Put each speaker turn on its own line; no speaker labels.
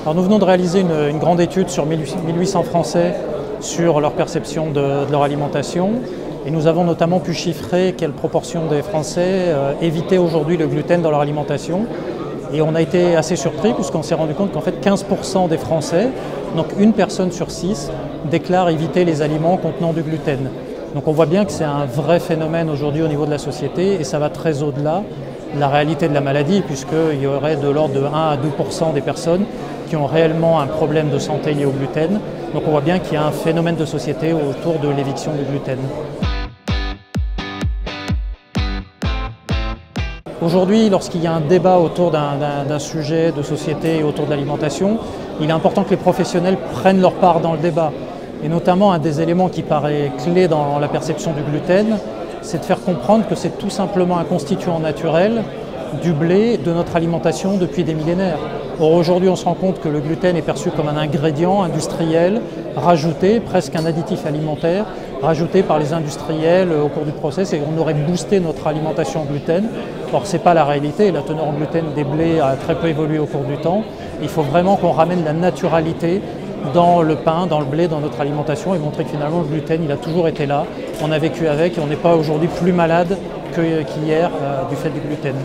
Alors nous venons de réaliser une grande étude sur 1800 Français sur leur perception de leur alimentation et nous avons notamment pu chiffrer quelle proportion des Français évitaient aujourd'hui le gluten dans leur alimentation. Et on a été assez surpris puisqu'on s'est rendu compte qu'en fait 15% des Français, donc une personne sur 6, déclarent éviter les aliments contenant du gluten. Donc on voit bien que c'est un vrai phénomène aujourd'hui au niveau de la société et ça va très au-delà de la réalité de la maladie puisqu'il y aurait de l'ordre de 1 à 2% des personnes qui ont réellement un problème de santé lié au gluten. Donc on voit bien qu'il y a un phénomène de société autour de l'éviction du gluten. Aujourd'hui, lorsqu'il y a un débat autour d'un sujet de société et autour de l'alimentation, il est important que les professionnels prennent leur part dans le débat. Et notamment, un des éléments qui paraît clé dans la perception du gluten, c'est de faire comprendre que c'est tout simplement un constituant naturel du blé de notre alimentation depuis des millénaires. Or aujourd'hui, on se rend compte que le gluten est perçu comme un ingrédient industriel rajouté, presque un additif alimentaire, rajouté par les industriels au cours du process et on aurait boosté notre alimentation en gluten. Or, ce n'est pas la réalité. La teneur en gluten des blés a très peu évolué au cours du temps. Il faut vraiment qu'on ramène la naturalité dans le pain, dans le blé, dans notre alimentation et montrer que finalement le gluten, il a toujours été là. On a vécu avec et on n'est pas aujourd'hui plus malade qu'hier du fait du gluten.